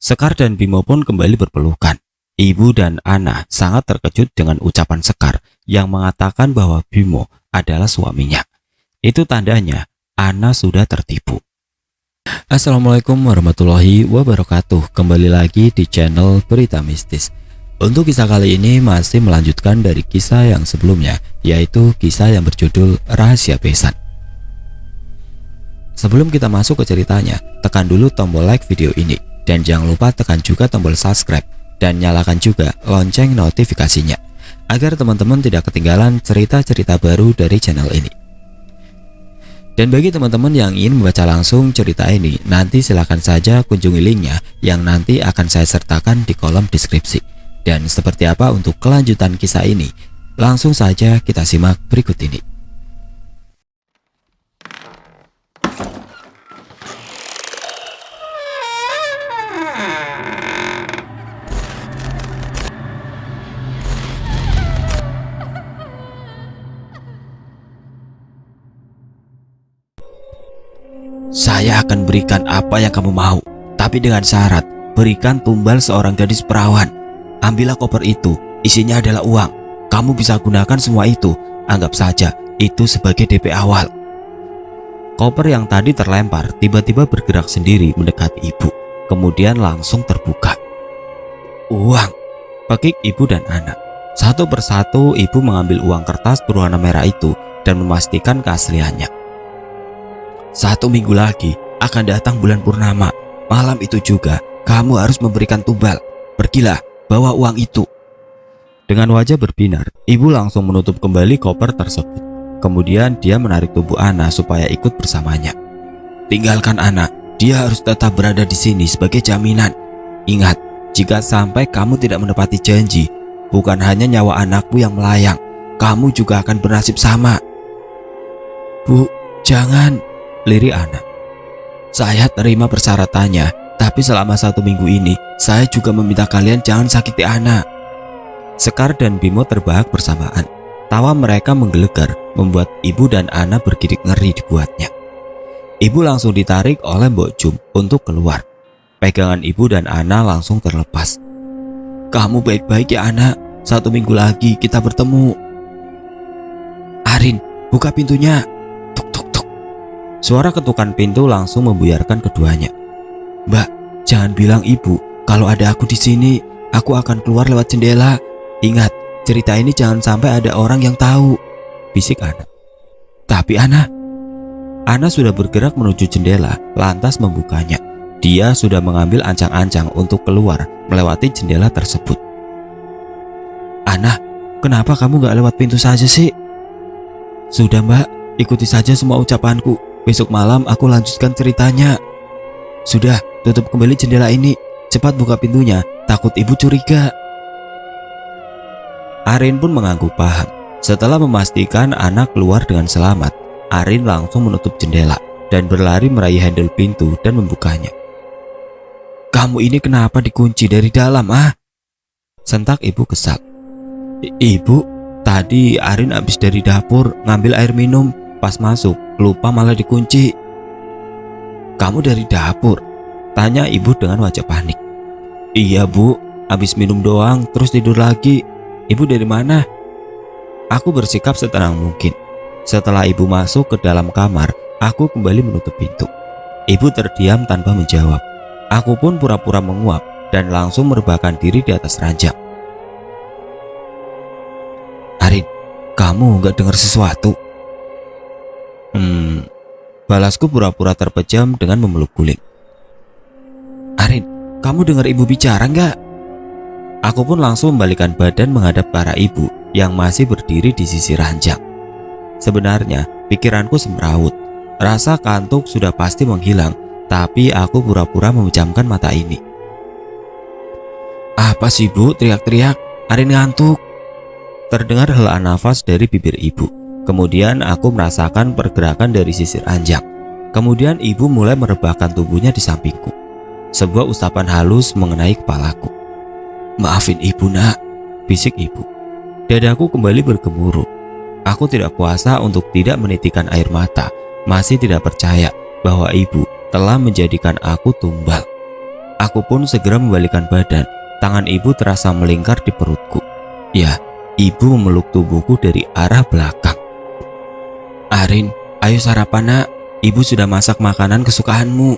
Sekar dan Bimo pun kembali berpelukan. Ibu dan Ana sangat terkejut dengan ucapan Sekar yang mengatakan bahwa Bimo adalah suaminya. Itu tandanya Ana sudah tertipu. Assalamualaikum warahmatullahi wabarakatuh. Kembali lagi di channel Berita Mistis. Untuk kisah kali ini masih melanjutkan dari kisah yang sebelumnya, yaitu kisah yang berjudul Rahasia Besan. Sebelum kita masuk ke ceritanya, tekan dulu tombol like video ini dan jangan lupa tekan juga tombol subscribe dan nyalakan juga lonceng notifikasinya agar teman-teman tidak ketinggalan cerita-cerita baru dari channel ini. Dan bagi teman-teman yang ingin membaca langsung cerita ini, nanti silahkan saja kunjungi linknya yang nanti akan saya sertakan di kolom deskripsi. Dan seperti apa untuk kelanjutan kisah ini? Langsung saja kita simak berikut ini. Saya akan berikan apa yang kamu mau, tapi dengan syarat berikan tumbal seorang gadis perawan. Ambillah koper itu, isinya adalah uang. Kamu bisa gunakan semua itu, anggap saja itu sebagai DP awal. Koper yang tadi terlempar tiba-tiba bergerak sendiri mendekati ibu, kemudian langsung terbuka. Uang, pekik ibu dan anak. Satu persatu ibu mengambil uang kertas berwarna merah itu dan memastikan keasliannya. 1 minggu lagi akan datang bulan purnama. Malam itu juga kamu harus memberikan tumbal. Pergilah, bawa uang itu. Dengan wajah berbinar, ibu langsung menutup kembali koper tersebut. Kemudian dia menarik tubuh Ana supaya ikut bersamanya. Tinggalkan Ana, dia harus tetap berada di sini sebagai jaminan. Ingat, jika sampai kamu tidak menepati janji, bukan hanya nyawa anakmu yang melayang, kamu juga akan bernasib sama. Bu, jangan, lirik Ana. Saya terima persyaratannya, tapi selama 1 minggu ini saya juga meminta kalian jangan sakiti Ana. Sekar dan Bimo terbahak bersamaan. Tawa mereka menggelegar membuat ibu dan Ana bergidik ngeri dibuatnya. Ibu langsung ditarik oleh Mbok Jum untuk keluar. Pegangan ibu dan Ana langsung terlepas. Kamu baik-baik ya Ana, 1 minggu lagi kita bertemu. Arin, buka pintunya. Suara ketukan pintu langsung membuyarkan keduanya. Mbak, jangan bilang ibu kalau ada aku di sini. Aku akan keluar lewat jendela. Ingat, cerita ini jangan sampai ada orang yang tahu, bisik Ana. Tapi Ana sudah bergerak menuju jendela, lantas membukanya. Dia sudah mengambil ancang-ancang untuk keluar melewati jendela tersebut. Ana, kenapa kamu gak lewat pintu saja sih? Sudah Mbak, ikuti saja semua ucapanku. Besok malam aku lanjutkan ceritanya. Sudah, tutup kembali jendela ini. Cepat buka pintunya, takut ibu curiga. Arin pun mengangguk paham. Setelah memastikan anak keluar dengan selamat, Arin langsung menutup jendela dan berlari meraih handle pintu dan membukanya. Kamu ini kenapa dikunci dari dalam, sentak ibu kesal. Ibu, tadi Arin habis dari dapur ngambil air minum. Pas masuk, lupa malah dikunci. Kamu dari dapur? Tanya ibu dengan wajah panik. Iya bu, habis minum doang terus tidur lagi. Ibu dari mana? Aku bersikap setenang mungkin. Setelah ibu masuk ke dalam kamar, aku kembali menutup pintu. Ibu terdiam tanpa menjawab. Aku pun pura-pura menguap dan langsung merebahkan diri di atas ranjang. Arin, kamu gak dengar sesuatu? Balasku pura-pura terpejam dengan memeluk guling. Arin, kamu dengar ibu bicara nggak? Aku pun langsung membalikan badan menghadap ke arah ibu yang masih berdiri di sisi ranjang. Sebenarnya pikiranku semrawut. Rasa kantuk sudah pasti menghilang, tapi aku pura-pura memejamkan mata ini. Apa sih bu, teriak-teriak? Arin ngantuk. Terdengar helaan nafas dari bibir ibu. Kemudian aku merasakan pergerakan dari sisi ranjang. Kemudian ibu mulai merebahkan tubuhnya di sampingku. Sebuah usapan halus mengenai kepalaku. Maafin ibu nak, bisik ibu. Dadaku kembali bergemuruh. Aku tidak kuasa untuk tidak menitikan air mata. Masih tidak percaya bahwa ibu telah menjadikan aku tumbal. Aku pun segera membalikkan badan. Tangan ibu terasa melingkar di perutku. Ya, ibu memeluk tubuhku dari arah belakang. "Arin, ayo sarapan nak. Ibu sudah masak makanan kesukaanmu,"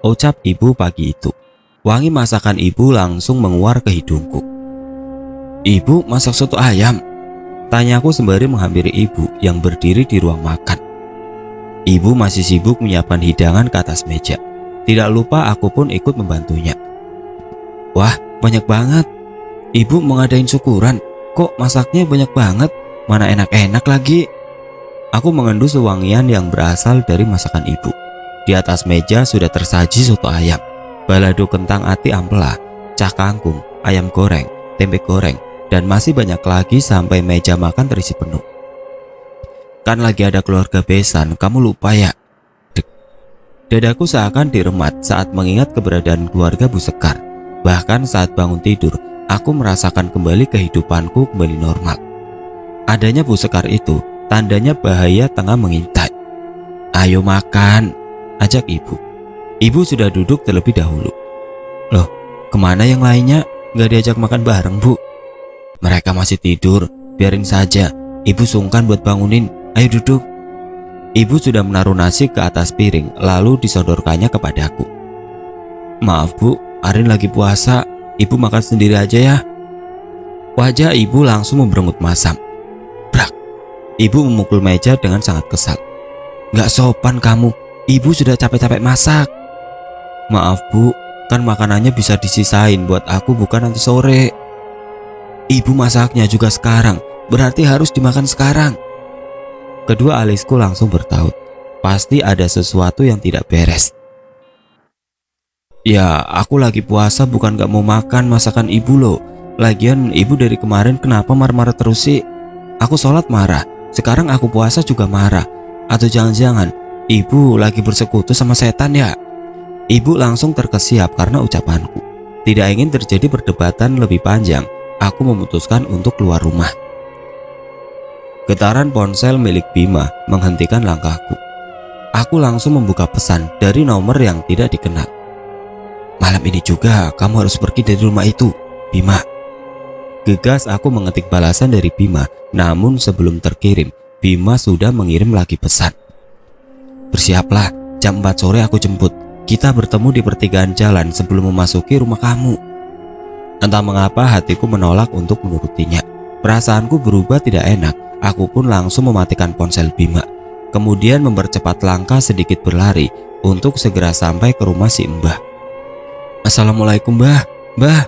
ucap ibu pagi itu. Wangi masakan ibu langsung menguar ke hidungku. "Ibu masak soto ayam?" tanyaku sembari menghampiri ibu yang berdiri di ruang makan. Ibu masih sibuk menyiapkan hidangan ke atas meja. Tidak lupa aku pun ikut membantunya. "Wah, banyak banget. Ibu mau ngadain syukuran. Kok masaknya banyak banget? Mana enak-enak lagi." Aku mengendus wangian yang berasal dari masakan ibu. Di atas meja sudah tersaji soto ayam, balado kentang ati ampela, cah kangkung, ayam goreng, tempe goreng, dan masih banyak lagi sampai meja makan terisi penuh. "Kan lagi ada keluarga besan, kamu lupa ya?" Dadaku seakan diremat saat mengingat keberadaan keluarga Bu Sekar. Bahkan saat bangun tidur, aku merasakan kembali kehidupanku kembali normal. Adanya Bu Sekar itu tandanya bahaya tengah mengintai. "Ayo makan," ajak ibu. Ibu sudah duduk terlebih dahulu. "Loh, kemana yang lainnya? Gak diajak makan bareng, Bu?" "Mereka masih tidur, biarin saja. Ibu sungkan buat bangunin. Ayo duduk." Ibu sudah menaruh nasi ke atas piring lalu disodorkannya kepadaku. "Maaf Bu, Arin lagi puasa. Ibu makan sendiri aja ya." Wajah ibu langsung memberengut masam. Brak. Ibu memukul meja dengan sangat kesal. "Gak sopan kamu. Ibu sudah capek-capek masak." "Maaf Bu, kan makanannya bisa disisain buat aku bukan nanti sore." "Ibu masaknya juga sekarang, berarti harus dimakan sekarang." Kedua alisku langsung bertaut. Pasti ada sesuatu yang tidak beres. "Ya, aku lagi puasa bukan gak mau makan masakan ibu loh. Lagian ibu dari kemarin kenapa marah-marah terus sih? Aku sholat marah, sekarang aku puasa juga marah. Atau jangan-jangan ibu lagi bersekutu sama setan ya?" Ibu langsung terkesiap karena ucapanku. Tidak ingin terjadi perdebatan lebih panjang, aku memutuskan untuk keluar rumah. Getaran ponsel milik Bima menghentikan langkahku. Aku langsung membuka pesan dari nomor yang tidak dikenal. "Malam ini juga kamu harus pergi dari rumah itu, Bima." Gegas aku mengetik balasan dari Bima, namun sebelum terkirim, Bima sudah mengirim lagi pesan. "Bersiaplah, jam 4 sore aku jemput. Kita bertemu di pertigaan jalan sebelum memasuki rumah kamu." Entah mengapa hatiku menolak untuk menurutinya. Perasaanku berubah tidak enak. Aku pun langsung mematikan ponsel Bima. Kemudian mempercepat langkah sedikit berlari untuk segera sampai ke rumah si Mbah. "Assalamualaikum Mbah." "Mbah,"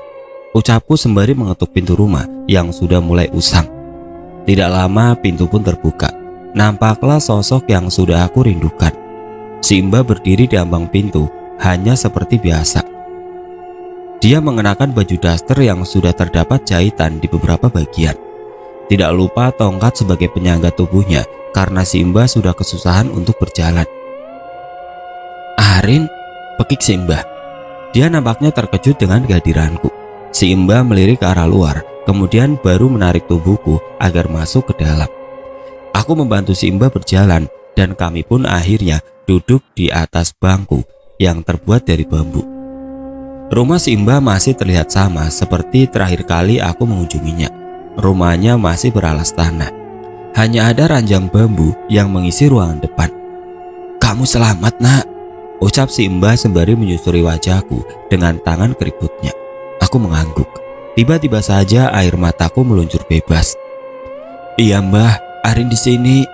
ucapku sembari mengetuk pintu rumah yang sudah mulai usang. Tidak lama pintu pun terbuka. Nampaklah sosok yang sudah aku rindukan. Si Mbah berdiri di ambang pintu, hanya seperti biasa. Dia mengenakan baju daster yang sudah terdapat jahitan di beberapa bagian. Tidak lupa tongkat sebagai penyangga tubuhnya karena si Mbah sudah kesusahan untuk berjalan. "Arin," pekik si Mbah. Dia nampaknya terkejut dengan kehadiranku. Si Mbah melirik ke arah luar, kemudian baru menarik tubuhku agar masuk ke dalam. Aku membantu si Mbah berjalan dan kami pun akhirnya duduk di atas bangku yang terbuat dari bambu. Rumah si Mbah masih terlihat sama seperti terakhir kali aku mengunjunginya. Rumahnya masih beralas tanah. Hanya ada ranjang bambu yang mengisi ruangan depan. "Kamu selamat nak," ucap si Mbah sembari menyusuri wajahku dengan tangan keriputnya. Aku mengangguk. Tiba-tiba saja air mataku meluncur bebas. "Iya Mbah, Arin di sini."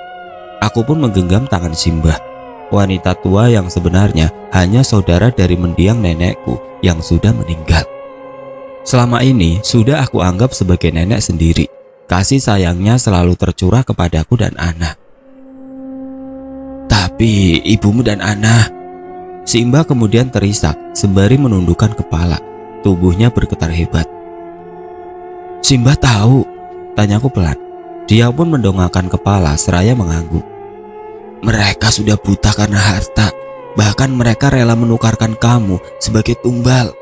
Aku pun menggenggam tangan si Mbah. Wanita tua yang sebenarnya hanya saudara dari mendiang nenekku yang sudah meninggal. Selama ini sudah aku anggap sebagai nenek sendiri. Kasih sayangnya selalu tercurah kepadaku dan Ana. "Tapi ibumu dan Ana," si Mbah kemudian terisak sembari menundukkan kepala. Tubuhnya bergetar hebat. "Si Mbah tahu?" tanyaku pelan. Dia pun mendongakkan kepala seraya mengangguk. "Mereka sudah buta karena harta. Bahkan mereka rela menukarkan kamu sebagai tumbal,"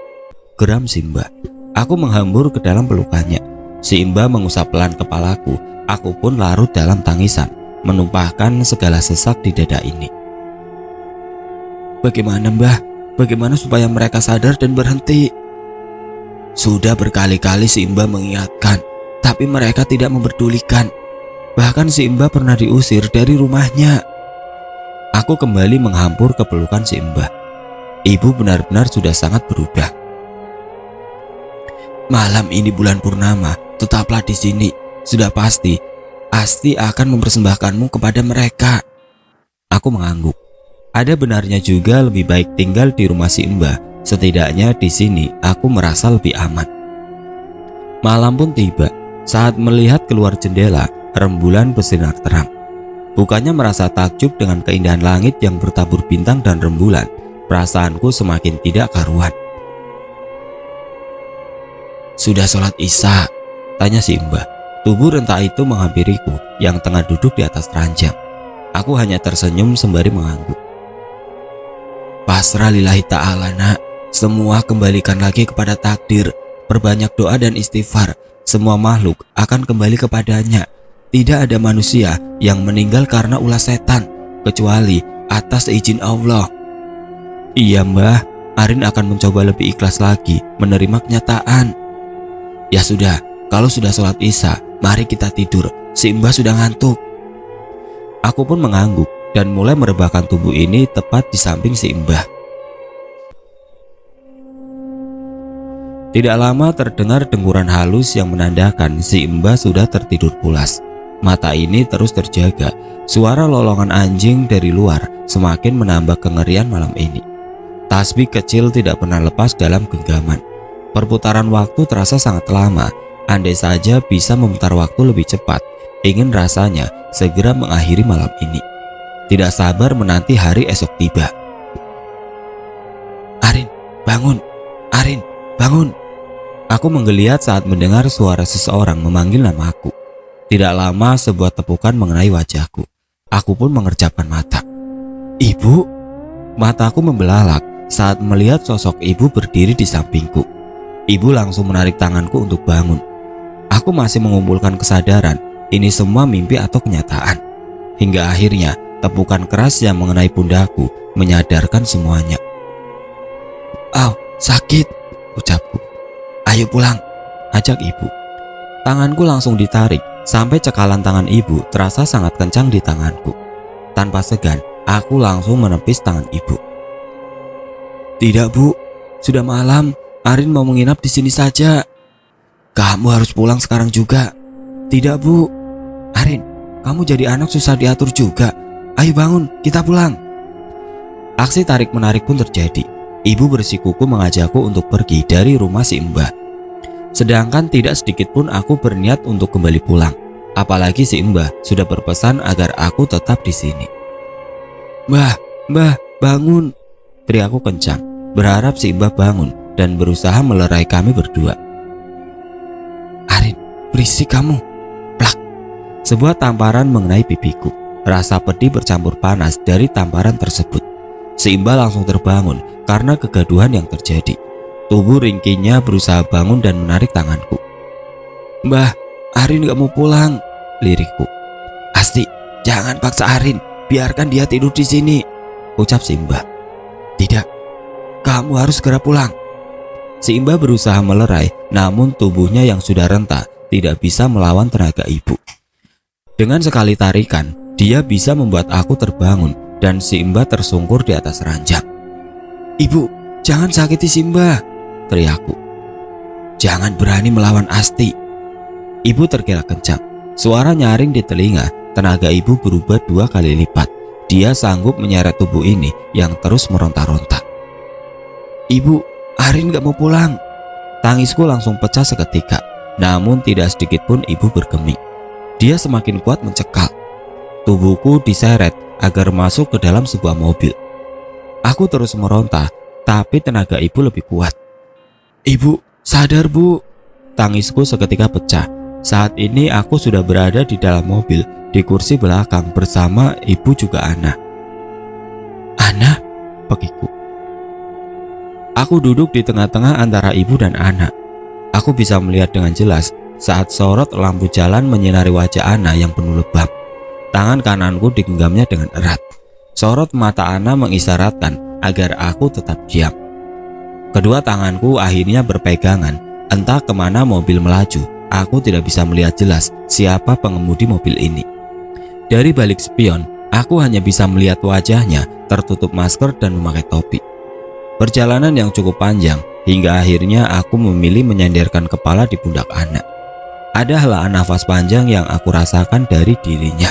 geram si Mbah. Aku menghambur ke dalam pelukannya. Si Mbah mengusap pelan kepalaku. Aku pun larut dalam tangisan, menumpahkan segala sesak di dada ini. "Bagaimana Mbah? Bagaimana supaya mereka sadar dan berhenti? Sudah berkali-kali si Mbah mengingatkan, tapi mereka tidak memperdulikan. Bahkan si Mbah pernah diusir dari rumahnya. Aku kembali menghampur ke pelukan si Mbah. Ibu benar-benar sudah sangat berubah. Malam ini bulan purnama, tetaplah di sini. Sudah pasti, Asti akan mempersembahkanmu kepada mereka. Aku mengangguk. Ada benarnya juga lebih baik tinggal di rumah si Mbah. Setidaknya di sini aku merasa lebih aman. Malam pun tiba. Saat melihat keluar jendela, rembulan bersinar terang. Bukannya merasa takjub dengan keindahan langit yang bertabur bintang dan rembulan, perasaanku semakin tidak karuan. Sudah sholat isya? Tanya si Mbah. Tubuh renta itu menghampiriku yang tengah duduk di atas ranjang. Aku hanya tersenyum sembari mengangguk. Pasrah lillahi ta'ala nak, semua kembalikan lagi kepada takdir. Perbanyak doa dan istighfar, semua makhluk akan kembali kepadanya. Tidak ada manusia yang meninggal karena ulah setan, kecuali atas izin Allah. Iya Mbah, Arin akan mencoba lebih ikhlas lagi menerima kenyataan. Ya sudah, kalau sudah sholat isya, mari kita tidur, si Mbah sudah ngantuk. Aku pun mengangguk dan mulai merebahkan tubuh ini tepat di samping si Mbah. Tidak lama terdengar denguran halus yang menandakan si Mbah sudah tertidur pulas. Mata ini terus terjaga. Suara lolongan anjing dari luar semakin menambah kengerian malam ini. Tasbih kecil tidak pernah lepas dalam genggaman. Perputaran waktu terasa sangat lama. Andai saja bisa memutar waktu lebih cepat, ingin rasanya segera mengakhiri malam ini. Tidak sabar menanti hari esok tiba. Arin, bangun! Arin, bangun! Aku menggeliat saat mendengar suara seseorang memanggil namaku. Tidak lama sebuah tepukan mengenai wajahku. Aku pun mengerjapkan mata. Ibu? Mataku membelalak saat melihat sosok ibu berdiri di sampingku. Ibu langsung menarik tanganku untuk bangun. Aku masih mengumpulkan kesadaran, ini semua mimpi atau kenyataan. Hingga akhirnya tepukan keras yang mengenai pundakku menyadarkan semuanya. Au, sakit, ucapku. Ayo pulang, ajak ibu. Tanganku langsung ditarik sampai cekalan tangan ibu terasa sangat kencang di tanganku. Tanpa segan, aku langsung menepis tangan ibu. Tidak Bu, sudah malam, Arin mau menginap di sini saja. Kamu harus pulang sekarang juga. Tidak Bu, Arin, kamu jadi anak susah diatur juga. Ayo bangun, kita pulang. Aksi tarik-menarik pun terjadi. Ibu bersikuku mengajakku untuk pergi dari rumah si Mbah. Sedangkan tidak sedikit pun aku berniat untuk kembali pulang. Apalagi si Mbah sudah berpesan agar aku tetap di sini. Mbah, bangun! Teriakku kencang, berharap si Mbah bangun dan berusaha melerai kami berdua. Arin, berisik kamu! Plak! Sebuah tamparan mengenai pipiku. Rasa pedih bercampur panas dari tamparan tersebut. Si Mbah langsung terbangun karena kegaduhan yang terjadi. Tubuh ringkinya berusaha bangun dan menarik tanganku. Mbah, Arin gak mau pulang, lirikku. Asti, jangan paksa Arin, biarkan dia tidur di sini, ucap si Mbah. Tidak, kamu harus segera pulang. Si Mbah berusaha melerai, namun tubuhnya yang sudah renta tidak bisa melawan tenaga ibu. Dengan sekali tarikan, dia bisa membuat aku terbangun dan si Mbah tersungkur di atas ranjang. Ibu, jangan sakiti si Mbah, teriakku. Jangan berani melawan Asti. Ibu tergelak kencang. Suara nyaring di telinga. Tenaga ibu berubah 2 kali lipat. Dia sanggup menyeret tubuh ini yang terus meronta-ronta. Ibu, Arin gak mau pulang. Tangisku langsung pecah seketika. Namun tidak sedikit pun ibu bergeming. Dia semakin kuat mencekal. Tubuhku diseret agar masuk ke dalam sebuah mobil. Aku terus meronta, tapi tenaga ibu lebih kuat. Ibu, sadar Bu. Tangisku seketika pecah. Saat ini aku sudah berada di dalam mobil, di kursi belakang bersama ibu juga Ana. Ana? Pekiku. Aku duduk di tengah-tengah antara ibu dan Ana. Aku bisa melihat dengan jelas saat sorot lampu jalan menyinari wajah Ana yang penuh lebam. Tangan kananku digenggamnya dengan erat. Sorot mata Ana mengisyaratkan agar aku tetap diam. Kedua tanganku akhirnya berpegangan. Entah kemana mobil melaju. Aku tidak bisa melihat jelas siapa pengemudi mobil ini. Dari balik spion, aku hanya bisa melihat wajahnya tertutup masker dan memakai topi. Perjalanan yang cukup panjang, hingga akhirnya aku memilih menyandarkan kepala di pundak Ana. Ada helaan nafas panjang yang aku rasakan dari dirinya.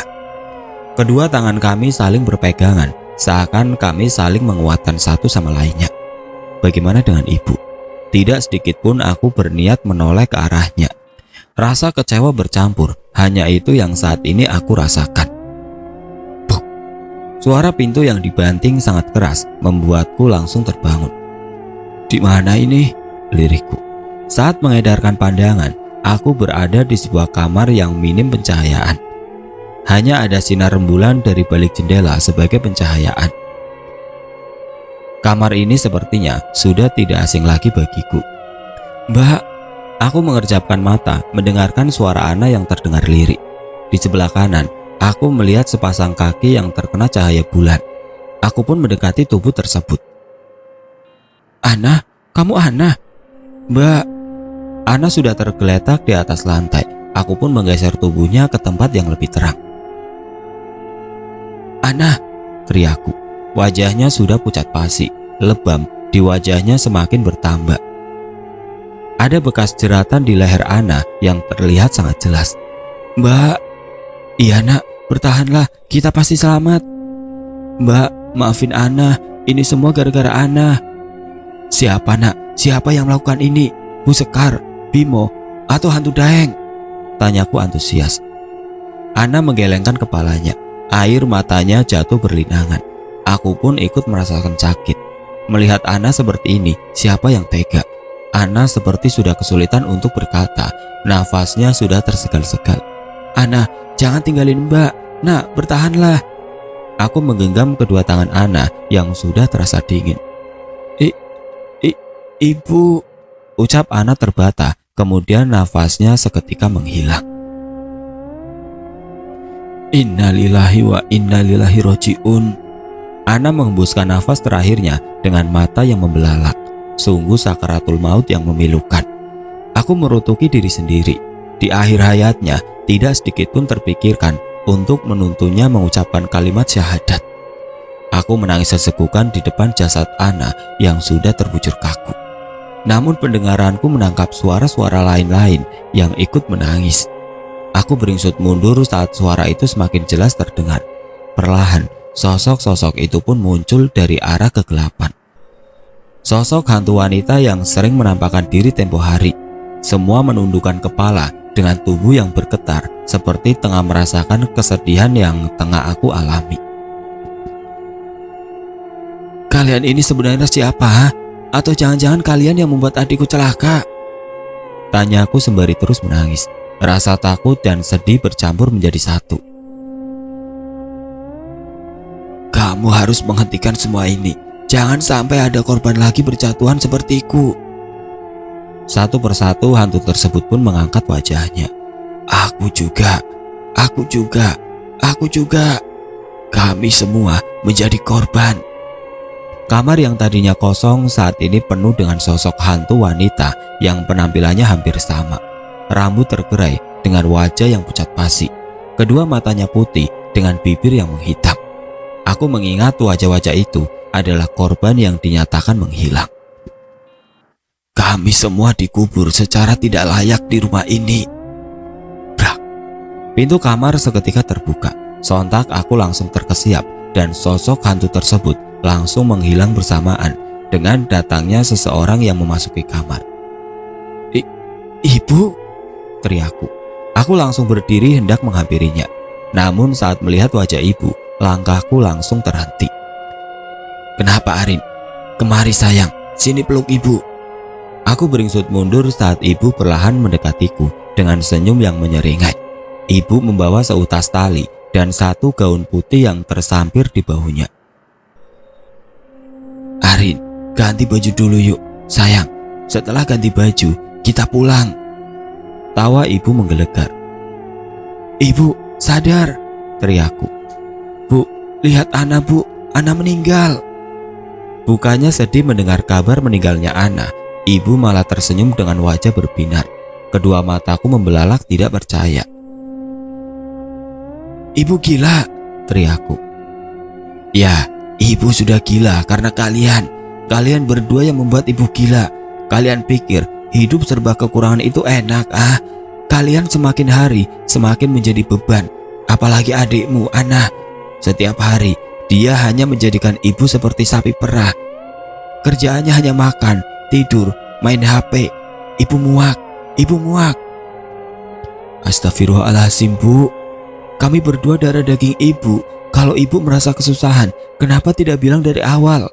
Kedua tangan kami saling berpegangan, seakan kami saling menguatkan satu sama lainnya. Bagaimana dengan ibu? Tidak sedikit pun aku berniat menoleh ke arahnya. Rasa kecewa bercampur, hanya itu yang saat ini aku rasakan. Buk. Suara pintu yang dibanting sangat keras membuatku langsung terbangun. Di mana ini? Lirikku. Saat mengedarkan pandangan, aku berada di sebuah kamar yang minim pencahayaan. Hanya ada sinar rembulan dari balik jendela sebagai pencahayaan. Kamar ini sepertinya sudah tidak asing lagi bagiku. Mbak, aku mengerjapkan mata mendengarkan suara Ana yang terdengar lirik. Di sebelah kanan, aku melihat sepasang kaki yang terkena cahaya bulan. Aku pun mendekati tubuh tersebut. Ana, kamu Ana? Mbak, Ana sudah tergeletak di atas lantai. Aku pun menggeser tubuhnya ke tempat yang lebih terang. Ana, teriakku. Wajahnya sudah pucat pasi, lebam di wajahnya semakin bertambah. Ada bekas jeratan di leher Ana yang terlihat sangat jelas. Mbak, iya nak, bertahanlah, kita pasti selamat. Mbak, maafin Ana, ini semua gara-gara Ana. Siapa nak? Siapa yang melakukan ini? Bu Sekar, Bimo, atau hantu Daeng? Tanyaku antusias. Ana menggelengkan kepalanya, air matanya jatuh berlinangan. Aku pun ikut merasakan sakit. Melihat Ana seperti ini, siapa yang tega? Ana seperti sudah kesulitan untuk berkata, nafasnya sudah tersegal-segal. Ana, jangan tinggalin Mbak. Nak, bertahanlah. Aku menggenggam kedua tangan Ana yang sudah terasa dingin. Ibu, ucap Ana terbata, kemudian nafasnya seketika menghilang. Innalillahi wa innalillahi roji'un. Ana menghembuskan nafas terakhirnya dengan mata yang membelalak. Sungguh sakaratul maut yang memilukan. Aku merutuki diri sendiri. Di akhir hayatnya, tidak sedikit pun terpikirkan untuk menuntunnya mengucapkan kalimat syahadat. Aku menangis sesekukan di depan jasad Ana yang sudah terbujur kaku. Namun pendengaranku menangkap suara-suara lain-lain yang ikut menangis. Aku beringsut mundur saat suara itu semakin jelas terdengar. Perlahan, sosok-sosok itu pun muncul dari arah kegelapan. Sosok hantu wanita yang sering menampakkan diri tempo hari. Semua menundukkan kepala dengan tubuh yang bergetar seperti tengah merasakan kesedihan yang tengah aku alami. Kalian ini sebenarnya siapa? Atau jangan-jangan kalian yang membuat adikku celaka? Tanyaku sembari terus menangis. Rasa takut dan sedih bercampur menjadi satu. Kamu harus menghentikan semua ini. Jangan sampai ada korban lagi berjatuhan sepertiku. Satu persatu hantu tersebut pun mengangkat wajahnya. Aku juga. Kami semua menjadi korban. Kamar yang tadinya kosong saat ini penuh dengan sosok hantu wanita yang penampilannya hampir sama. Rambut tergerai dengan wajah yang pucat pasi. Kedua matanya putih dengan bibir yang menghitam. Aku mengingat wajah-wajah itu adalah korban yang dinyatakan menghilang. Kami semua dikubur secara tidak layak di rumah ini. Brak. Pintu kamar seketika terbuka. Sontak aku langsung terkesiap dan sosok hantu tersebut langsung menghilang bersamaan dengan datangnya seseorang yang memasuki kamar. Ibu, teriakku. Aku langsung berdiri hendak menghampirinya. Namun saat melihat wajah ibu, langkahku langsung terhenti. Kenapa Arin? Kemari sayang, sini peluk ibu. Aku beringsut mundur saat ibu perlahan mendekatiku dengan senyum yang menyeringai. Ibu membawa seutas tali dan satu gaun putih yang tersampir di bahunya. Arin, ganti baju dulu yuk. Sayang, setelah ganti baju, kita pulang. Tawa ibu menggelegar. Ibu, sadar, teriakku. Bu, lihat Ana bu, Ana meninggal. Bukannya sedih mendengar kabar meninggalnya Ana, ibu malah tersenyum dengan wajah berbinar. Kedua mataku membelalak tidak percaya. "Ibu gila," teriakku. "Ya, ibu sudah gila karena kalian. Kalian berdua yang membuat ibu gila. Kalian pikir hidup serba kekurangan itu enak, ah? Kalian semakin hari semakin menjadi beban. Apalagi adikmu, Ana. Setiap hari dia hanya menjadikan ibu seperti sapi perah. Kerjaannya hanya makan, tidur, main HP. Ibu muak, ibu muak." "Astagfirullahaladzim, Bu. Kami berdua darah daging ibu. Kalau ibu merasa kesusahan, kenapa tidak bilang dari awal?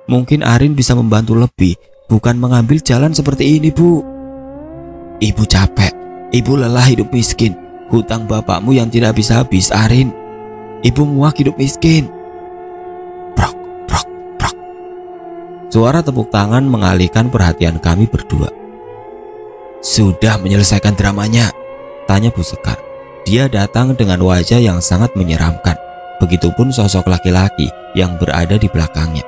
Mungkin Arin bisa membantu lebih, bukan mengambil jalan seperti ini, Bu." "Ibu capek, ibu lelah hidup miskin. Hutang bapakmu yang tidak bisa habis, Arin. Ibu muak hidup miskin." Prok, prok, prok. Suara tepuk tangan mengalihkan perhatian kami berdua. "Sudah menyelesaikan dramanya?" tanya Bu Sekar. Dia datang dengan wajah yang sangat menyeramkan. Begitupun sosok laki-laki yang berada di belakangnya.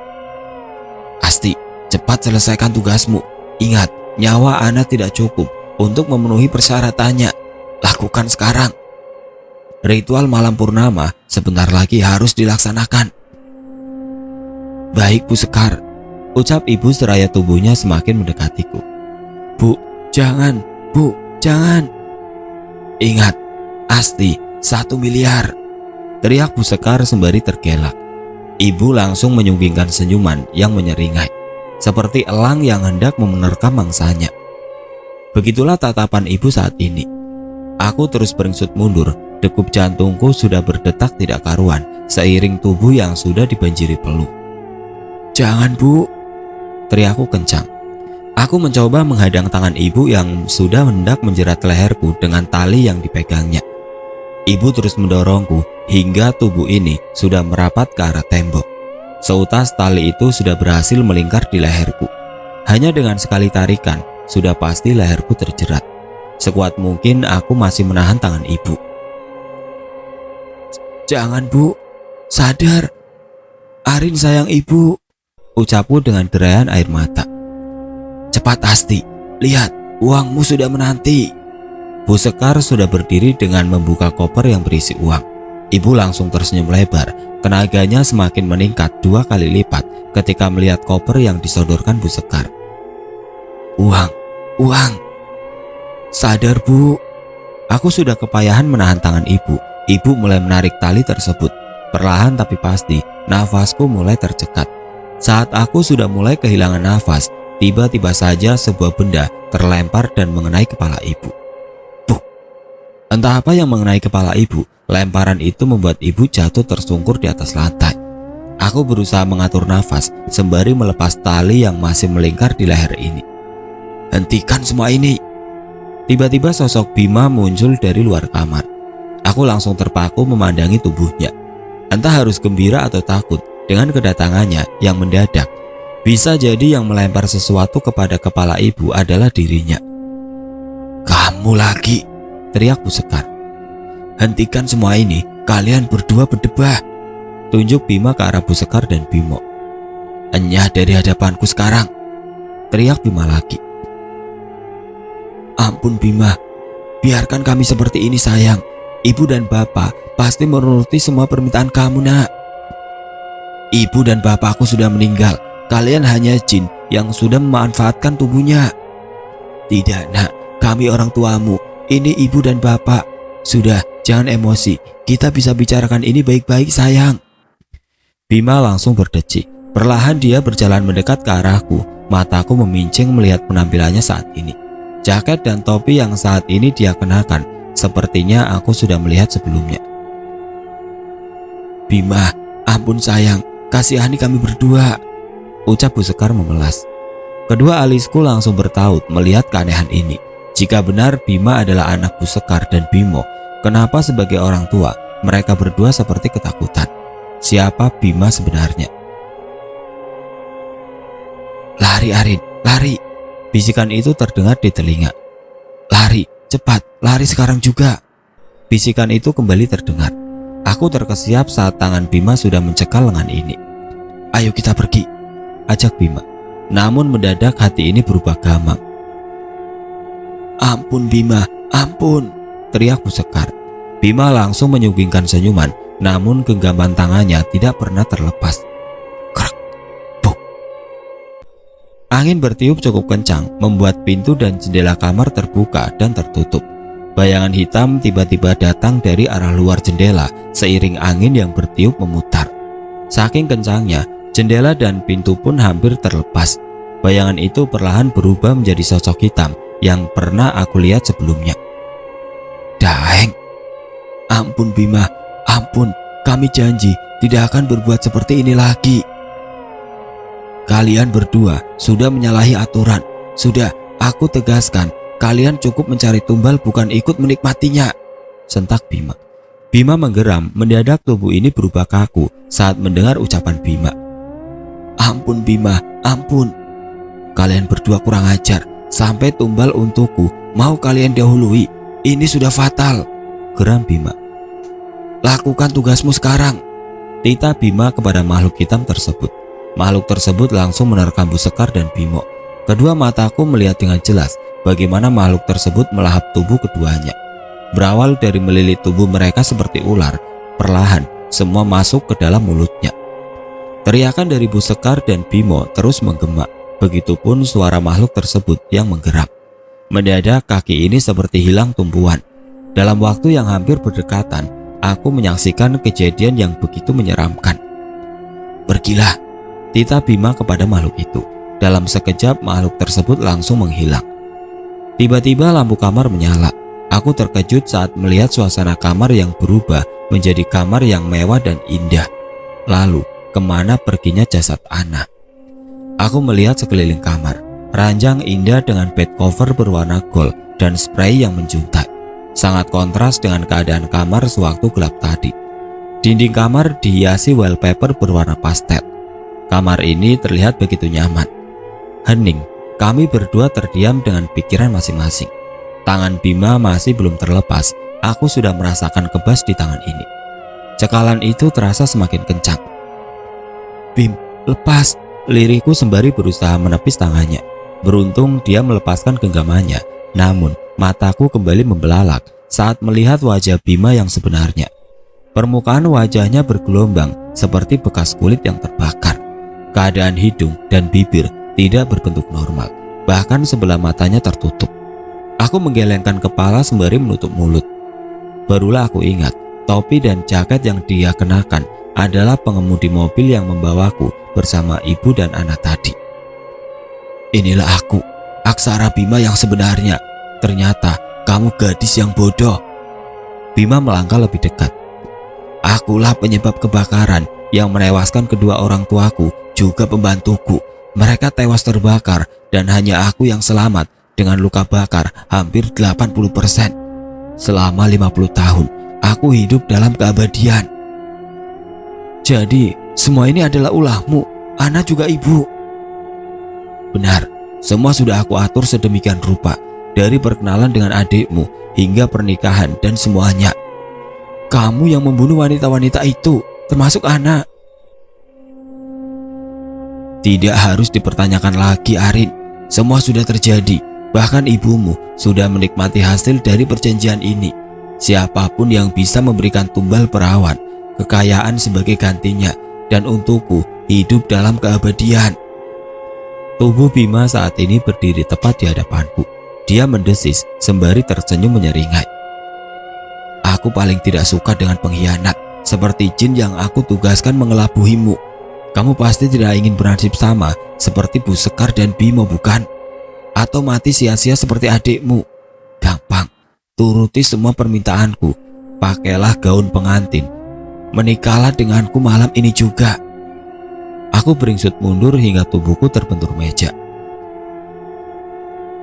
"Asti, cepat selesaikan tugasmu. Ingat, nyawa Ana tidak cukup untuk memenuhi persyaratannya. Lakukan sekarang. Ritual malam purnama sebentar lagi harus dilaksanakan." "Baik, Bu Sekar," ucap ibu seraya tubuhnya semakin mendekatiku. "Bu, jangan, Bu, jangan." "Ingat, Asti, 1 miliar. Teriak Bu Sekar sembari tergelak. Ibu langsung menyunggingkan senyuman yang menyeringai, seperti elang yang hendak menerkam mangsanya. Begitulah tatapan ibu saat ini. Aku terus beringsut mundur, degup jantungku sudah berdetak tidak karuan, seiring tubuh yang sudah dibanjiri peluh. "Jangan, Bu," teriakku kencang. Aku mencoba menghadang tangan ibu yang sudah hendak menjerat leherku dengan tali yang dipegangnya. Ibu terus mendorongku hingga tubuh ini sudah merapat ke arah tembok. Seutas tali itu sudah berhasil melingkar di leherku. Hanya dengan sekali tarikan, sudah pasti leherku terjerat. Sekuat mungkin aku masih menahan tangan ibu. "Jangan, Bu. Sadar. Arin sayang ibu," ucapku dengan derayan air mata. "Cepat, Asti. Lihat, uangmu sudah menanti." Bu Sekar sudah berdiri dengan membuka koper yang berisi uang. Ibu langsung tersenyum lebar. Tenaganya semakin meningkat 2 kali lipat ketika melihat koper yang disodorkan Bu Sekar. "Uang, uang. Sadar, Bu." Aku sudah kepayahan menahan tangan ibu. Ibu mulai menarik tali tersebut. Perlahan tapi pasti, nafasku mulai tercekat. Saat aku sudah mulai kehilangan nafas, tiba-tiba saja sebuah benda terlempar dan mengenai kepala ibu. Entah apa yang mengenai kepala ibu, lemparan itu membuat ibu jatuh tersungkur di atas lantai. Aku berusaha mengatur nafas sembari melepas tali yang masih melingkar di leher ini. "Hentikan semua ini!" Tiba-tiba sosok Bima muncul dari luar kamar. Aku langsung terpaku memandangi tubuhnya. Entah harus gembira atau takut dengan kedatangannya yang mendadak. Bisa jadi yang melempar sesuatu kepada kepala ibu adalah dirinya. "Kamu lagi!" teriak Bu Sekar. "Hentikan semua ini, kalian berdua berdebah." Tunjuk Bima ke arah Bu Sekar dan Bimo. "Enyah dari hadapanku sekarang," teriak Bima lagi. "Ampun Bima, biarkan kami seperti ini sayang. Ibu dan bapak pasti menuruti semua permintaan kamu, Nak." "Ibu dan bapakku sudah meninggal. Kalian hanya jin yang sudah memanfaatkan tubuhnya." "Tidak, Nak, kami orang tuamu. Ini ibu dan bapak. Sudah, jangan emosi. Kita bisa bicarakan ini baik-baik sayang." Bima langsung berdecik. Perlahan dia berjalan mendekat ke arahku. Mataku memincing melihat penampilannya saat ini. Jaket dan topi yang saat ini dia kenakan, sepertinya aku sudah melihat sebelumnya. "Bima, ampun sayang, kasihani kami berdua," ucap Bu Sekar memelas. Kedua alisku langsung bertaut melihat keanehan ini. Jika benar Bima adalah anak Bu Sekar dan Bimo, kenapa sebagai orang tua mereka berdua seperti ketakutan? Siapa Bima sebenarnya? "Lari Arin, lari!" Bisikan itu terdengar di telinga. "Lari, cepat, lari sekarang juga!" Bisikan itu kembali terdengar. Aku terkesiap saat tangan Bima sudah mencekal lengan ini. "Ayo kita pergi." ajak Bima. Namun mendadak hati ini berubah gamang. Ampun Bima, ampun, teriak Bu Sekar. Bima langsung menyunggingkan senyuman, namun genggaman tangannya tidak pernah terlepas. Krak, buk. Angin bertiup cukup kencang, membuat pintu dan jendela kamar terbuka dan tertutup. Bayangan hitam tiba-tiba datang dari arah luar jendela seiring angin yang bertiup memutar. Saking kencangnya, jendela dan pintu pun hampir terlepas. Bayangan itu perlahan berubah menjadi sosok hitam yang pernah aku lihat sebelumnya. Daeng, ampun Bima, ampun, kami janji tidak akan berbuat seperti ini lagi. Kalian berdua sudah menyalahi aturan. Sudah, aku tegaskan, kalian cukup mencari tumbal bukan ikut menikmatinya, sentak Bima. Bima menggeram, mendadak tubuh ini berubah kaku saat mendengar ucapan Bima. Ampun Bima, ampun. Kalian berdua kurang ajar, sampai tumbal untukku mau kalian dahului. Ini sudah fatal, geram Bima. Lakukan tugasmu sekarang, titah Bima kepada makhluk hitam tersebut. Makhluk tersebut langsung menerkam Bu Sekar dan Bimo. Kedua mataku melihat dengan jelas bagaimana makhluk tersebut melahap tubuh keduanya. Berawal dari melilit tubuh mereka seperti ular, perlahan semua masuk ke dalam mulutnya. Teriakan dari Bu Sekar dan Bimo terus menggema, begitupun suara makhluk tersebut yang menggeram. Mendadak kaki ini seperti hilang tumbuhan. Dalam waktu yang hampir berdekatan, aku menyaksikan kejadian yang begitu menyeramkan. Pergilah, titah Bima kepada makhluk itu. Dalam sekejap makhluk tersebut langsung menghilang. Tiba-tiba lampu kamar menyala. Aku terkejut saat melihat suasana kamar yang berubah menjadi kamar yang mewah dan indah. Lalu, kemana perginya jasad Ana? Aku melihat sekeliling kamar. Ranjang indah dengan bed cover berwarna gold dan spray yang menjuntai. Sangat kontras dengan keadaan kamar sewaktu gelap tadi. Dinding kamar dihiasi wallpaper berwarna pastel. Kamar ini terlihat begitu nyaman. Hening, kami berdua terdiam dengan pikiran masing-masing. Tangan Bima masih belum terlepas. Aku sudah merasakan kebas di tangan ini. Cekalan itu terasa semakin kencang. Bim, lepas, liriku sembari berusaha menepis tangannya. Beruntung dia melepaskan genggamannya, namun mataku kembali membelalak saat melihat wajah Bima yang sebenarnya. Permukaan wajahnya bergelombang seperti bekas kulit yang terbakar. Keadaan hidung dan bibir tidak berbentuk normal, bahkan sebelah matanya tertutup. Aku menggelengkan kepala sembari menutup mulut. Barulah aku ingat, topi dan jaket yang dia kenakan adalah pengemudi mobil yang membawaku bersama ibu dan anak tadi. Inilah aku, Aksara Bima yang sebenarnya. Ternyata kamu gadis yang bodoh. Bima melangkah lebih dekat. Akulah penyebab kebakaran yang menewaskan kedua orang tuaku, juga pembantuku. Mereka tewas terbakar dan hanya aku yang selamat dengan luka bakar hampir 80%. Selama 50 tahun, aku hidup dalam keabadian. Jadi, semua ini adalah ulahmu, Ana juga ibu. Benar, semua sudah aku atur sedemikian rupa, dari perkenalan dengan adikmu hingga pernikahan dan semuanya. Kamu yang membunuh wanita-wanita itu, termasuk Ana. Tidak harus dipertanyakan lagi, Arin. Semua sudah terjadi. Bahkan ibumu sudah menikmati hasil dari perjanjian ini. Siapapun yang bisa memberikan tumbal perawan, kekayaan sebagai gantinya, dan untukku hidup dalam keabadian. Tubuh Bima saat ini berdiri tepat di hadapanku. Dia mendesis sembari tersenyum menyeringai. Aku paling tidak suka dengan pengkhianat, seperti jin yang aku tugaskan mengelabuhimu. Kamu pasti tidak ingin bernasib sama seperti Bu Sekar dan Bimo, bukan? Atau mati sia-sia seperti adikmu. Gampang, turuti semua permintaanku. Pakailah gaun pengantin. Menikahlah denganku malam ini juga. Aku beringsut mundur hingga tubuhku terbentur meja.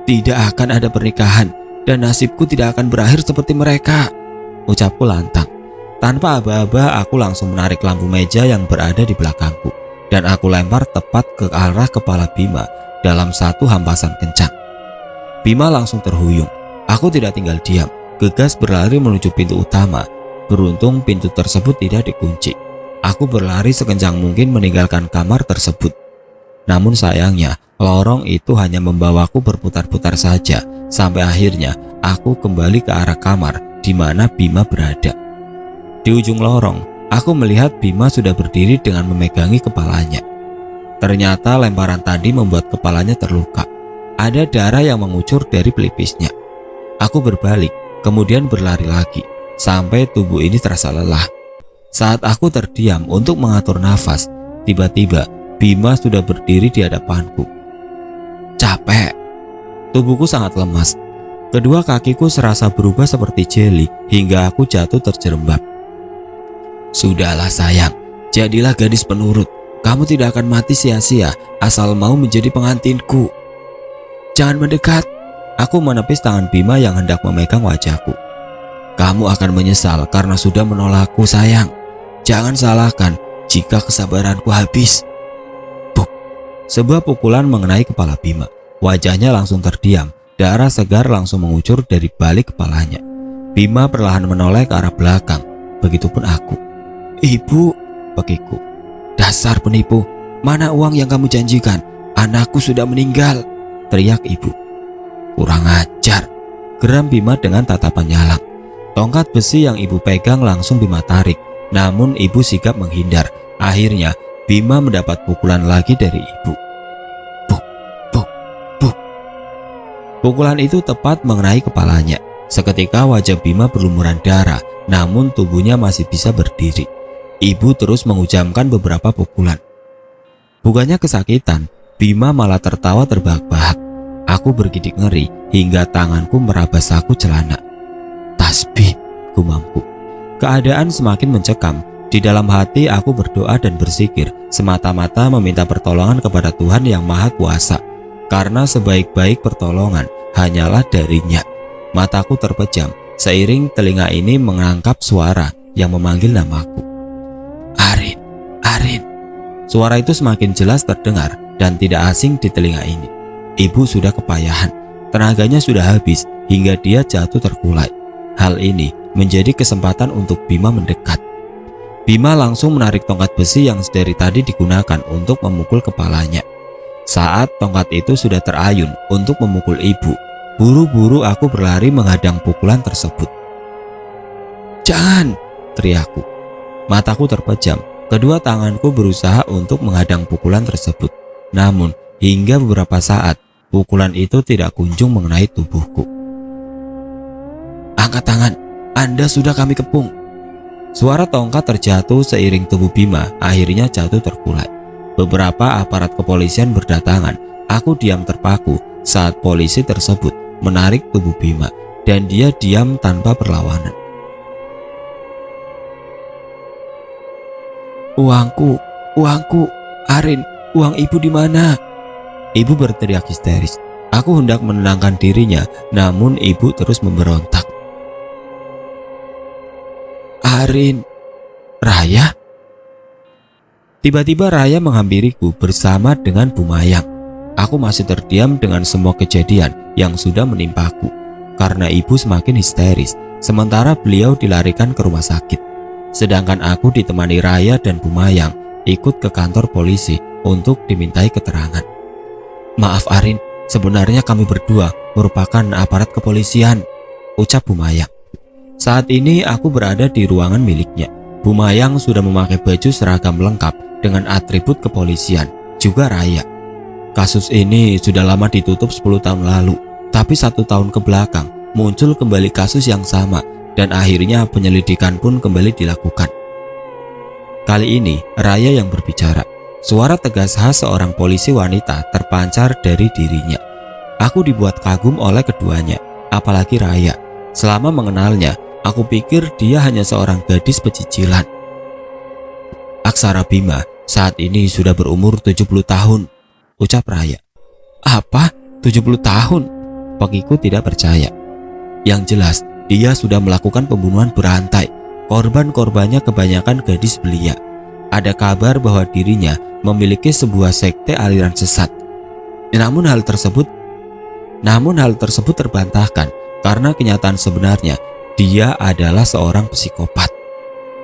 Tidak akan ada pernikahan dan nasibku tidak akan berakhir seperti mereka, ucapku lantang. Tanpa aba-aba aku langsung menarik lampu meja yang berada di belakangku dan aku lempar tepat ke arah kepala Bima dalam satu hampasan kencang. Bima langsung terhuyung. Aku tidak tinggal diam, gegas berlari menuju pintu utama. Beruntung pintu tersebut tidak dikunci. Aku berlari sekencang mungkin meninggalkan kamar tersebut. Namun sayangnya, lorong itu hanya membawaku berputar-putar saja, sampai akhirnya aku kembali ke arah kamar di mana Bima berada. Di ujung lorong, aku melihat Bima sudah berdiri dengan memegangi kepalanya. Ternyata lemparan tadi membuat kepalanya terluka. Ada darah yang mengucur dari pelipisnya. Aku berbalik, kemudian berlari lagi, sampai tubuh ini terasa lelah. Saat aku terdiam untuk mengatur nafas, tiba-tiba Bima sudah berdiri di hadapanku. Capek. Tubuhku sangat lemas. Kedua kakiku serasa berubah seperti jeli hingga aku jatuh terjerembab. Sudahlah sayang, jadilah gadis penurut. Kamu tidak akan mati sia-sia asal mau menjadi pengantinku. Jangan mendekat. Aku menepis tangan Bima yang hendak memegang wajahku. Kamu akan menyesal karena sudah menolakku sayang. Jangan salahkan jika kesabaranku habis. Buk. Sebuah pukulan mengenai kepala Bima. Wajahnya langsung terdiam. Darah segar langsung mengucur dari balik kepalanya. Bima perlahan menoleh ke arah belakang. Begitupun aku. Ibu, begiku. Dasar penipu. Mana uang yang kamu janjikan? Anakku sudah meninggal, teriak ibu. Kurang ajar, geram Bima dengan tatapan nyalang. Tongkat besi yang ibu pegang langsung Bima tarik. Namun ibu sigap menghindar. Akhirnya Bima mendapat pukulan lagi dari ibu. Buk, buk, buk. Pukulan itu tepat mengenai kepalanya. Seketika wajah Bima berlumuran darah, namun tubuhnya masih bisa berdiri. Ibu terus menghujamkan beberapa pukulan. Bukannya kesakitan, Bima malah tertawa terbahak-bahak. Aku bergidik ngeri hingga tanganku meraba saku celana. Tasbih, gumamku. Keadaan semakin mencekam. Di dalam hati aku berdoa dan berzikir, semata-mata meminta pertolongan kepada Tuhan yang Maha Kuasa. Karena sebaik-baik pertolongan hanyalah darinya. Mataku terpejam, seiring telinga ini menangkap suara yang memanggil namaku. Arin, Arin. Suara itu semakin jelas terdengar dan tidak asing di telinga ini. Ibu sudah kepayahan, tenaganya sudah habis hingga dia jatuh terkulai. Hal ini menjadi kesempatan untuk Bima mendekat. Bima langsung menarik tongkat besi yang dari tadi digunakan untuk memukul kepalanya. Saat tongkat itu sudah terayun untuk memukul ibu, buru-buru aku berlari menghadang pukulan tersebut. Jangan, teriakku. Mataku terpejam, kedua tanganku berusaha untuk menghadang pukulan tersebut. Namun, hingga beberapa saat, pukulan itu tidak kunjung mengenai tubuhku. Angkat tangan, Anda sudah kami kepung. Suara tongkat terjatuh seiring tubuh Bima akhirnya jatuh terkulai. Beberapa aparat kepolisian berdatangan. Aku diam terpaku saat polisi tersebut menarik tubuh Bima dan dia diam tanpa perlawanan. Uangku, Arin, uang ibu di mana? Ibu berteriak histeris. Aku hendak menenangkan dirinya, namun ibu terus memberontak. Arin, Raya? Tiba-tiba Raya menghampiriku bersama dengan Bu Mayang. Aku masih terdiam dengan semua kejadian yang sudah menimpaku karena ibu semakin histeris, sementara beliau dilarikan ke rumah sakit. Sedangkan aku ditemani Raya dan Bu Mayang ikut ke kantor polisi untuk dimintai keterangan. Maaf Arin, sebenarnya kami berdua merupakan aparat kepolisian, ucap Bu Mayang. Saat ini aku berada di ruangan miliknya. Bu Mayang sudah memakai baju seragam lengkap dengan atribut kepolisian, juga Raya. Kasus ini sudah lama ditutup 10 tahun lalu, tapi 1 tahun ke belakang muncul kembali kasus yang sama dan akhirnya penyelidikan pun kembali dilakukan. Kali ini Raya yang berbicara. Suara tegas khas seorang polisi wanita terpancar dari dirinya. Aku dibuat kagum oleh keduanya, apalagi Raya. Selama mengenalnya, aku pikir dia hanya seorang gadis pecicilan. Aksara Bima saat ini sudah berumur 70 tahun, ucap Raya. Apa? 70 tahun? Pakiku tidak percaya. Yang jelas, dia sudah melakukan pembunuhan berantai. Korban-korbannya kebanyakan gadis belia. Ada kabar bahwa dirinya memiliki sebuah sekte aliran sesat. Namun hal tersebut terbantahkan karena kenyataan sebenarnya dia adalah seorang psikopat.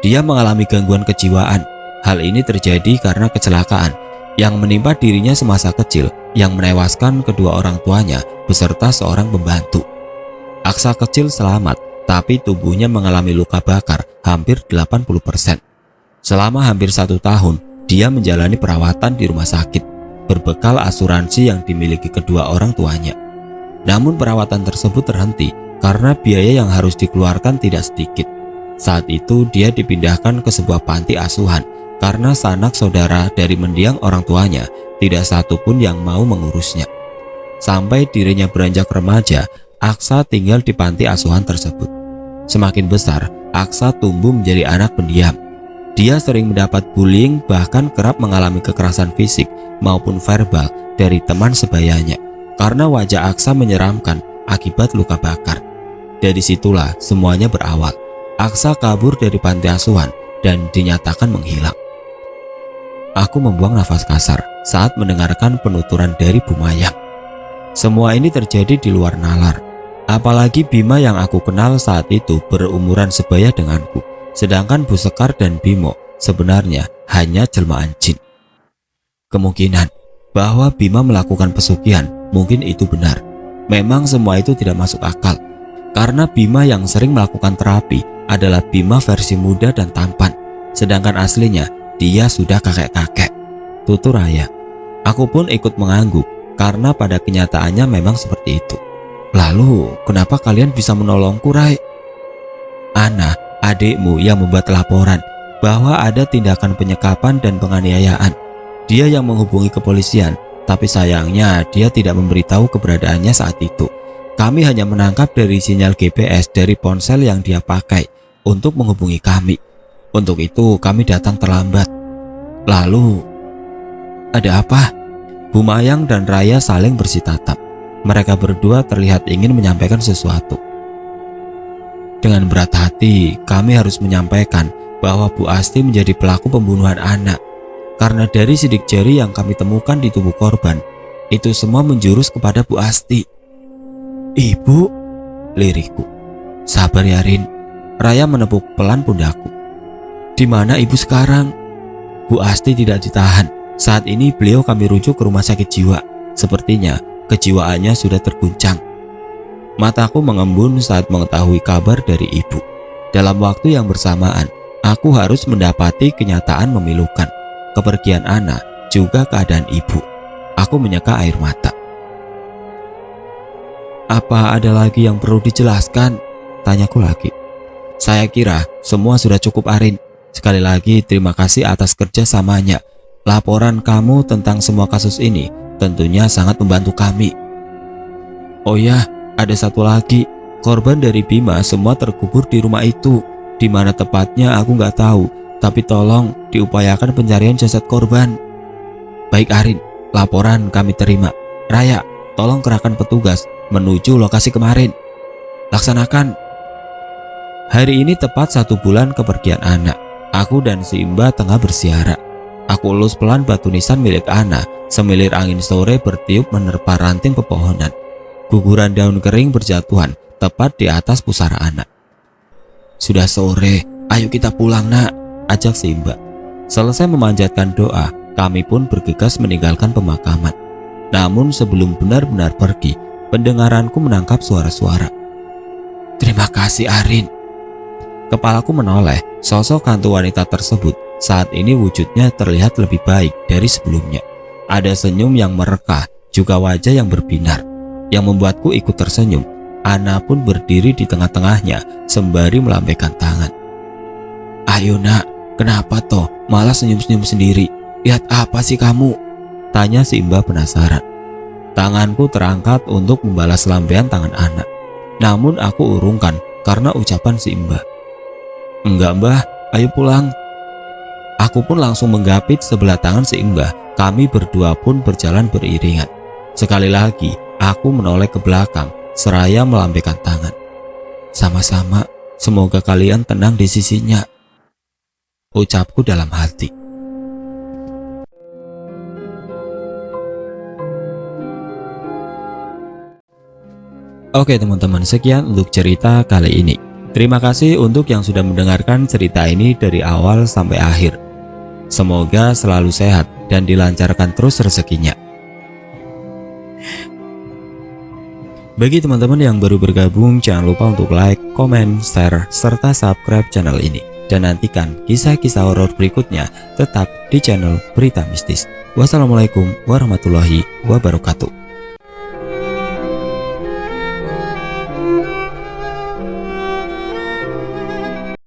Dia mengalami gangguan kejiwaan. Hal ini terjadi karena kecelakaan. yang menimpa dirinya semasa kecil yang menewaskan kedua orang tuanya beserta seorang pembantu. Aksa kecil selamat, tapi tubuhnya mengalami luka bakar hampir 80%. Selama hampir 1 tahun, dia menjalani perawatan di rumah sakit, berbekal asuransi yang dimiliki kedua orang tuanya. Namun perawatan tersebut terhenti karena biaya yang harus dikeluarkan tidak sedikit. Saat itu dia dipindahkan ke sebuah panti asuhan karena sanak saudara dari mendiang orang tuanya tidak satu pun yang mau mengurusnya. Sampai dirinya beranjak remaja, Aksa tinggal di panti asuhan tersebut. Semakin besar, Aksa tumbuh menjadi anak pendiam. Dia sering mendapat bullying, bahkan kerap mengalami kekerasan fisik maupun verbal dari teman sebayanya karena wajah Aksa menyeramkan akibat luka bakar. Dari situlah semuanya berawal. Aksa kabur dari panti asuhan dan dinyatakan menghilang. Aku membuang nafas kasar saat mendengarkan penuturan dari Bu Mayang. Semua ini terjadi di luar nalar. Apalagi Bima yang aku kenal saat itu berumuran sebaya denganku, sedangkan Bu Sekar dan Bimo sebenarnya hanya jelmaan jin. Kemungkinan bahwa Bima melakukan pesugihan mungkin itu benar. Memang semua itu tidak masuk akal, karena Bima yang sering melakukan terapi adalah Bima versi muda dan tampan, sedangkan aslinya dia sudah kakek-kakek. Tutur Raya. Aku pun ikut mengangguk karena pada kenyataannya memang seperti itu. Lalu kenapa kalian bisa menolongku, Rai? Ana, adikmu yang membuat laporan bahwa ada tindakan penyekapan dan penganiayaan. Dia yang menghubungi kepolisian, tapi sayangnya dia tidak memberitahu keberadaannya saat itu. Kami hanya menangkap dari sinyal GPS dari ponsel yang dia pakai untuk menghubungi kami. Untuk itu kami datang terlambat. Lalu, ada apa? Bu Mayang dan Raya saling bersitatap. Mereka berdua terlihat ingin menyampaikan sesuatu. Dengan berat hati, kami harus menyampaikan bahwa Bu Asti menjadi pelaku pembunuhan anak. Karena dari sidik jari yang kami temukan di tubuh korban, itu semua menjurus kepada Bu Asti. Ibu, lirikku. Sabar ya Rin. Raya menepuk pelan pundakku. Di mana ibu sekarang? Bu Asti tidak ditahan. Saat ini beliau kami rujuk ke rumah sakit jiwa. Sepertinya kejiwaannya sudah terguncang. Mataku mengembun saat mengetahui kabar dari ibu. Dalam waktu yang bersamaan, aku harus mendapati kenyataan memilukan. Kepergian Ana, juga keadaan ibu. Aku menyeka air mata. Apa ada lagi yang perlu dijelaskan? Tanyaku lagi. Saya kira semua sudah cukup, Arin. Sekali lagi terima kasih atas kerjasamanya. Laporan kamu tentang semua kasus ini tentunya sangat membantu kami. Oh ya, ada satu lagi. Korban dari Bima semua terkubur di rumah itu. Di mana tepatnya aku nggak tahu. Tapi tolong diupayakan pencarian jasad korban. Baik Arin, laporan kami terima. Raya, tolong kerahkan petugas menuju lokasi kemarin. Laksanakan. Hari ini tepat 1 bulan kepergian Ana. Aku dan si Imba tengah bersiara. Aku elus pelan batu nisan milik Ana. Semilir angin sore bertiup menerpa ranting pepohonan. Guguran daun kering berjatuhan tepat di atas pusara Ana. Sudah sore, ayo kita pulang nak, ajak si Imba. Selesai memanjatkan doa, kami pun bergegas meninggalkan pemakaman. Namun sebelum benar-benar pergi, pendengaranku menangkap suara-suara. Terima kasih Arin. Kepalaku menoleh. Sosok hantu wanita tersebut saat ini wujudnya terlihat lebih baik dari sebelumnya. Ada senyum yang merekah, juga wajah yang berbinar, yang membuatku ikut tersenyum. Ana pun berdiri di tengah-tengahnya sembari melambaikan tangan. Ayo nak, kenapa toh malah senyum-senyum sendiri? Lihat apa sih kamu? Tanya si Imba penasaran. Tanganku terangkat untuk membalas lambaian tangan Ana. Namun aku urungkan karena ucapan si Imba. Enggak mbah, ayo pulang. Aku pun langsung menggapit sebelah tangan si Imba. Kami berdua pun berjalan beriringan. Sekali lagi aku menoleh ke belakang seraya melambaikan tangan. Sama-sama, semoga kalian tenang di sisinya, ucapku dalam hati. Oke teman-teman, sekian untuk cerita kali ini. Terima kasih untuk yang sudah mendengarkan cerita ini dari awal sampai akhir. Semoga selalu sehat dan dilancarkan terus rezekinya. Bagi teman-teman yang baru bergabung, jangan lupa untuk like, komen, share, serta subscribe channel ini. Dan nantikan kisah-kisah horor berikutnya tetap di channel Berita Mistis. Wassalamualaikum warahmatullahi wabarakatuh.